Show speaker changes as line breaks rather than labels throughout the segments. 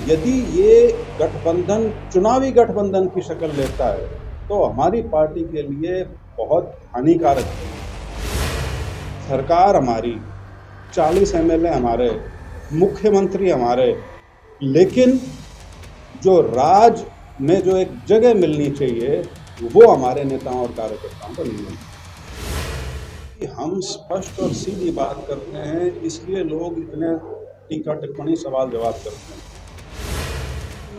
यदि ये गठबंधन चुनावी गठबंधन की शक्ल लेता है तो हमारी पार्टी के लिए बहुत हानिकारक है। सरकार हमारी, 40 एमएलए हमारे, मुख्यमंत्री हमारे, लेकिन जो राज में जो एक जगह मिलनी चाहिए वो हमारे नेताओं और कार्यकर्ताओं को नहीं मिलती। हम स्पष्ट और सीधी बात करते हैं, इसलिए लोग इतने टीका टिप्पणी सवाल जवाब करते हैं।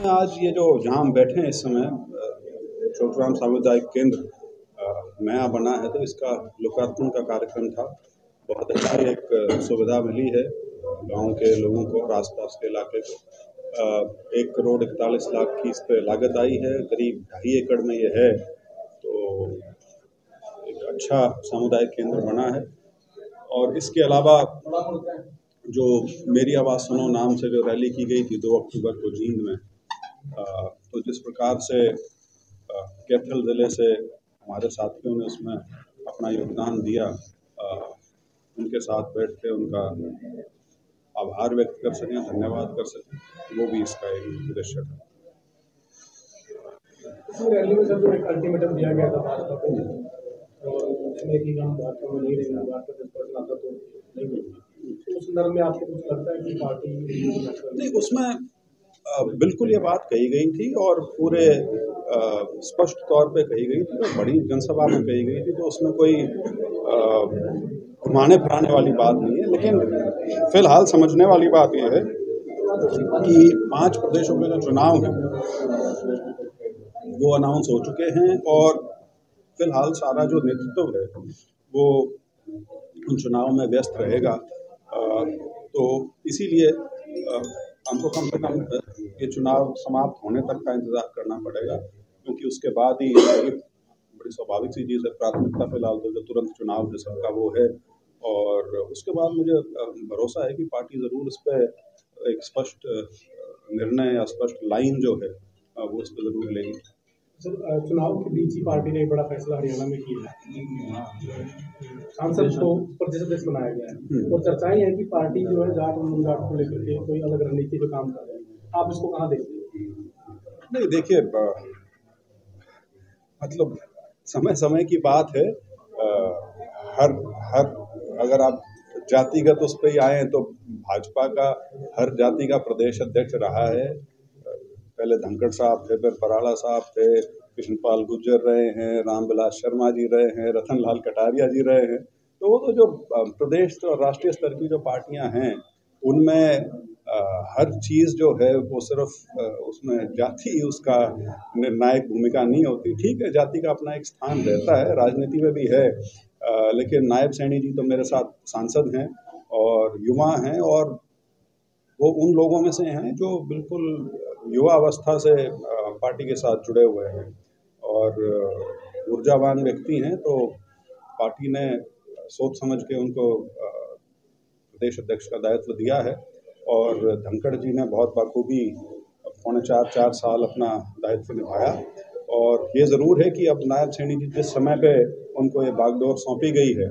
आज ये जो जहाँ हम बैठे हैं इस समय छोटूराम सामुदायिक केंद्र नया बना है, तो इसका लोकार्पण का कार्यक्रम था। बहुत अच्छी एक सुविधा मिली है गांव के लोगों को और आसपास के इलाके को। 1,41,00,000 की इस पर लागत आई है, करीब 2.5 एकड़ में ये है, तो एक अच्छा सामुदायिक केंद्र बना है। और इसके अलावा जो मेरी आवाज़ सुनो नाम से जो रैली की गई थी 2 अक्टूबर को जींद में, तो जिस प्रकार से कैथल ज़िले से हमारे साथियों ने उसमें अपना योगदान दिया, उनके साथ बैठ के उनका आभार व्यक्त कर सकें, धन्यवाद कर सकें, वो भी इसका एक उद्देश्य था।
रैली में सर जो एक अल्टीमेटम दिया गया था भाजपा को, उसमें कि हम भाजपा में नहीं रहेंगे, भाजपा 10% आता तो नहीं मिलेगी, तो उस संदर्भ में आपको कुछ लगता है कि पार्टी
नहीं, उसमें बिल्कुल ये बात कही गई थी और पूरे स्पष्ट तौर पे कही गई थी, तो बड़ी जनसभा में कही गई थी, तो उसमें कोई घुमाने फिराने वाली बात नहीं है। लेकिन फिलहाल समझने वाली बात यह है कि 5 प्रदेशों के जो चुनाव हैं वो अनाउंस हो चुके हैं और फिलहाल सारा जो नेतृत्व है वो उन चुनाव में व्यस्त रहेगा। तो इसीलिए हमको कम से कम ये चुनाव समाप्त होने तक का इंतज़ार करना पड़ेगा, क्योंकि उसके बाद ही बड़ी स्वाभाविक सी चीज़ है। प्राथमिकता फिलहाल तो जो तुरंत चुनाव है सबका वो है, और उसके बाद मुझे भरोसा है कि पार्टी ज़रूर इस पर एक स्पष्ट निर्णय या स्पष्ट लाइन जो है वो इस पर ज़रूर लेगी।
सर, चुनाव के बीच ही पार्टी ने एक बड़ा फैसला हरियाणा में किया है, सांसद को प्रदेश अध्यक्ष बनाया गया है, और चर्चाएं हैं कि पार्टी जो है जाट और नॉन-जाट को लेकर के कोई अलग रणनीति पे काम कर रही है, आप इसको कहाँ देखते हैं?
नहीं, देखिए, मतलब समय समय की बात है। हर अगर आप जातिगत उस पर ही आए तो भाजपा का हर जाति का प्रदेश अध्यक्ष रहा है। पहले धनखड़ साहब थे, फिर बराड़ा साहब थे, कृष्णपाल गुर्जर रहे हैं, रामविलास शर्मा जी रहे हैं, रतनलाल कटारिया जी रहे हैं। तो वो तो जो प्रदेश और राष्ट्रीय स्तर की जो पार्टियां हैं उनमें हर चीज़ जो है वो सिर्फ उसमें जाति उसका निर्णायक भूमिका नहीं होती। ठीक है, जाति का अपना एक स्थान रहता है, राजनीति में भी है, लेकिन नायब सैनी जी तो मेरे साथ सांसद हैं और युवा हैं, और वो उन लोगों में से हैं जो बिल्कुल युवा अवस्था से पार्टी के साथ जुड़े हुए हैं और ऊर्जावान व्यक्ति हैं। तो पार्टी ने सोच समझ के उनको प्रदेश अध्यक्ष का दायित्व दिया है, और धनखड़ जी ने बहुत बखूबी 4.25 साल अपना दायित्व निभाया। और ये ज़रूर है कि अब नायब सैनी जी जिस समय पे उनको ये बागडोर सौंपी गई है,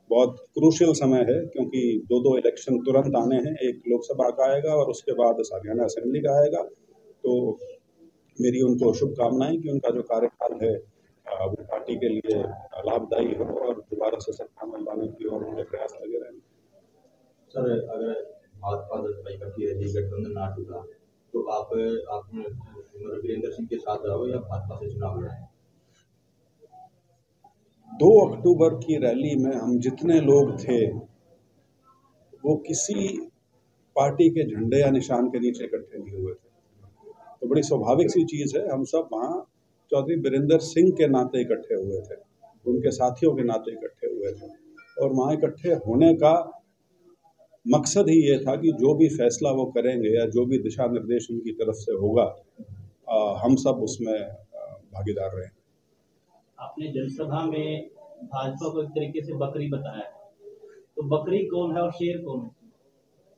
बहुत क्रूशियल समय है, क्योंकि 2 इलेक्शन तुरंत आने हैं, एक लोकसभा का आएगा और उसके बाद हरियाणा असेंबली का आएगा। तो मेरी उनको शुभकामनाएं कि उनका जो कार्यकाल है वो पार्टी के लिए लाभदायी हो और दोबारा से सत्ता में लाने की ओर उनके प्रयास लगे रहें।
सर, अगर भाजपा इकट्ठी रही, गठबंधन ना टूटा, तो आप वीरेंद्र सिंह के साथ रहो या भाजपा से चुनाव लड़ें?
2 अक्टूबर की रैली में हम जितने लोग थे वो किसी पार्टी के झंडे या निशान के नीचे इकट्ठे नहीं हुए थे। तो बड़ी स्वाभाविक सी चीज़ है, हम सब वहाँ चौधरी वीरेंद्र सिंह के नाते इकट्ठे हुए थे, उनके साथियों के नाते इकट्ठे हुए थे, और वहाँ इकट्ठे होने का मकसद ही ये था कि जो भी फैसला वो करेंगे या जो भी दिशा निर्देश उनकी तरफ से होगा हम सब उसमें भागीदार रहें।
आपने जनसभा में भाजपा को एक तरीके से बकरी बताया, तो बकरी कौन है और शेर कौन है?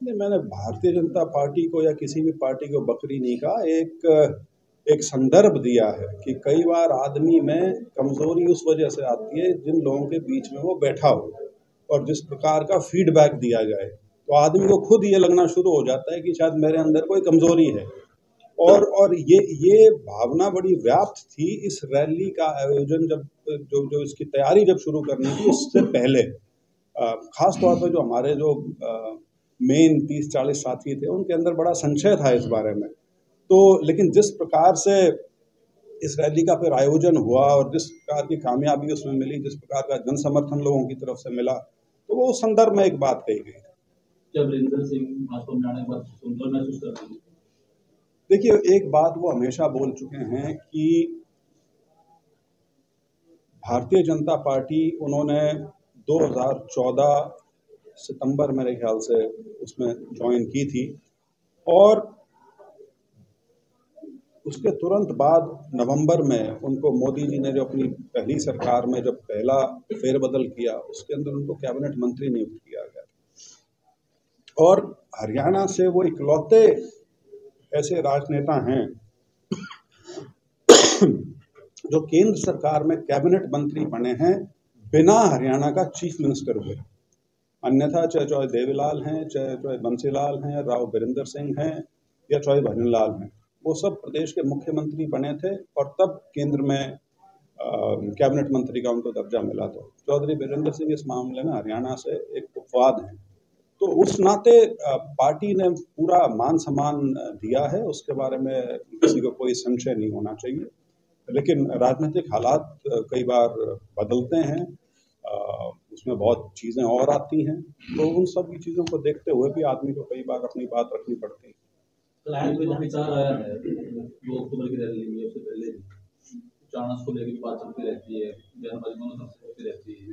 नहीं, मैंने भारतीय जनता पार्टी को या किसी भी पार्टी को बकरी नहीं कहा। एक संदर्भ दिया है कि कई बार आदमी में कमजोरी उस वजह से आती है जिन लोगों के बीच में वो बैठा हो, और जिस प्रकार का फीडबैक दिया जाए तो आदमी को खुद ये लगना शुरू हो जाता है कि शायद मेरे अंदर कोई कमजोरी है। और ये भावना बड़ी व्याप्त थी इस रैली का आयोजन जब जो इसकी तैयारी जब शुरू करनी थी उससे पहले, खास तौर पर जो हमारे जो मेन 30-40 साथी थे उनके अंदर बड़ा संशय था इस बारे में। तो लेकिन जिस प्रकार से इस रैली का फिर आयोजन हुआ और जिस प्रकार की कामयाबी उसमें मिली, जिस प्रकार का जन समर्थन लोगों की तरफ से मिला, तो वो उस संदर्भ में एक बात कही गई।
जब वीरेंद्र सिंह भाजपा में आने के बाद सुंदर महसूस कर रहे हैं?
देखिए, एक बात वो हमेशा बोल चुके हैं कि भारतीय जनता पार्टी उन्होंने 2014 सितंबर मेरे ख्याल से उसमें ज्वाइन की थी और उसके तुरंत बाद नवंबर में उनको मोदी जी ने जो अपनी पहली सरकार में जब पहला फेरबदल किया उसके अंदर उनको कैबिनेट मंत्री नियुक्त किया गया और हरियाणा से वो इकलौते ऐसे राजनेता हैं जो केंद्र सरकार में कैबिनेट मंत्री बने हैं बिना हरियाणा का चीफ मिनिस्टर हुए। अन्यथा चाहे देवीलाल हैं, चाहे बंसीलाल हैं, राव बीरेंद्र सिंह हैं या चाहे भजनलाल हैं, वो सब प्रदेश के मुख्यमंत्री बने थे और तब केंद्र में कैबिनेट मंत्री का उनको दर्जा मिला। तो चौधरी बीरेंद्र सिंह इस मामले में हरियाणा से एक उपवाद हैं। तो उस नाते पार्टी ने पूरा मान सम्मान दिया है, उसके बारे में किसी को कोई संशय नहीं होना चाहिए। लेकिन राजनीतिक हालात कई बार बदलते हैं, उसमें बहुत चीज़ें और आती हैं, तो उन सब की चीज़ों को देखते हुए भी आदमी को कई बार अपनी बात रखनी पड़ती है।
विचार आया है 2 अक्टूबर की रैली में, उससे पहले चाणस को लेकर बात चलती रहती है, होती रहती है,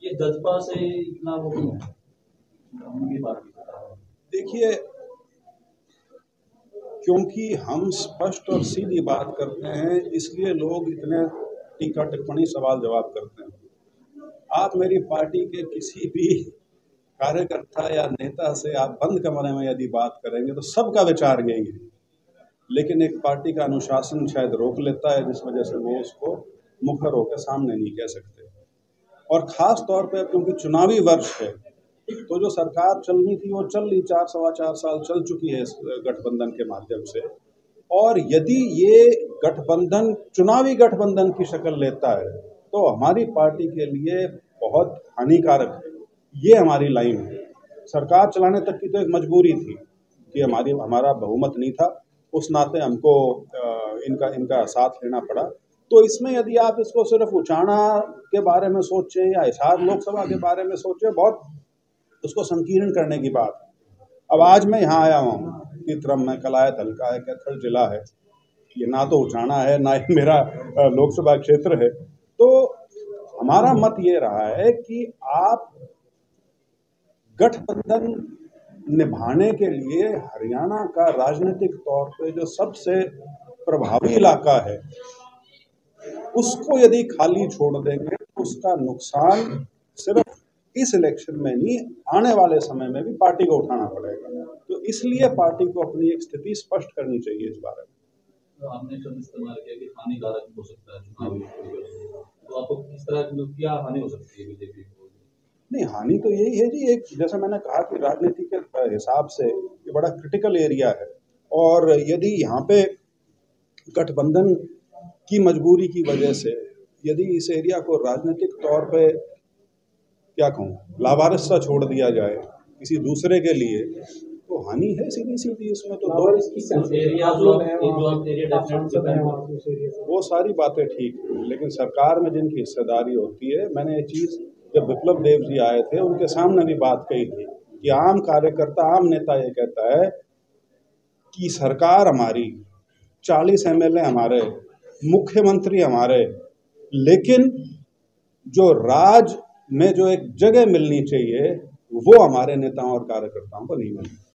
ये जज्बा से इतना वो उनकी पार्टी से?
देखिए, क्योंकि हम स्पष्ट और सीधी बात करते हैं इसलिए लोग इतने टीका टिप्पणी सवाल जवाब करते हैं। आप मेरी पार्टी के किसी भी कार्यकर्ता या नेता से आप बंद कमरे में यदि बात करेंगे तो सबका विचार यही है, लेकिन एक पार्टी का अनुशासन शायद रोक लेता है जिस वजह से वो उसको मुखर होकर सामने नहीं कह सकते। और ख़ास तौर पर क्योंकि चुनावी वर्ष है तो जो सरकार चलनी थी वो चल ली, 4-4.25 साल चल चुकी है इस गठबंधन के माध्यम से, और यदि ये गठबंधन चुनावी गठबंधन की शक्ल लेता है तो हमारी पार्टी के लिए बहुत हानिकारक है। ये हमारी लाइन है। सरकार चलाने तक की तो एक मजबूरी थी कि हमारा बहुमत नहीं था, उस नाते हमको इनका साथ लेना पड़ा। तो इसमें यदि आप इसको सिर्फ उचाना के बारे में सोचें या हिसार लोकसभा के बारे में सोचें, बहुत उसको संकीर्ण करने की बात है। अब आज मैं यहाँ आया हूँ कि क्रम में कलायत हल्का है, कैथल जिला है, ये ना तो उचाना है ना ही मेरा लोकसभा क्षेत्र है। तो हमारा मत ये रहा है कि आप गठबंधन निभाने के लिए हरियाणा का राजनीतिक तौर पे जो सबसे प्रभावी इलाका है उसको यदि खाली छोड़ देंगे तो उसका नुकसान सिर्फ इस इलेक्शन में नहीं, आने वाले समय में भी पार्टी को उठाना पड़ेगा। तो इसलिए पार्टी को अपनी एक स्थिति स्पष्ट करनी चाहिए इस बारे में।
तो आपने शब्द इस्तेमाल किया कि हानिकारक हो सकता है चुनावी, तो आपको किस तरह क्या हानि हो सकती है बीजेपी को?
नहीं, हानि तो यही है जी, एक जैसा मैंने कहा कि राजनीति के हिसाब से ये बड़ा क्रिटिकल एरिया है और यदि यहाँ पे गठबंधन की मजबूरी की वजह से यदि इस एरिया को राजनीतिक तौर पे क्या कहूँ लावारिस सा छोड़ दिया जाए किसी दूसरे के लिए तो हानि है सीधी सीधी। इसमें तो वो सारी बातें ठीक है, लेकिन सरकार में जिनकी हिस्सेदारी होती है, मैंने ये चीज़ जब विप्लव देव जी आए थे उनके सामने भी बात कही थी कि आम कार्यकर्ता, आम नेता ये कहता है कि सरकार हमारी, 40 MLA हमारे, मुख्यमंत्री हमारे, लेकिन जो राज में जो एक जगह मिलनी चाहिए वो हमारे नेताओं और कार्यकर्ताओं को नहीं मिली।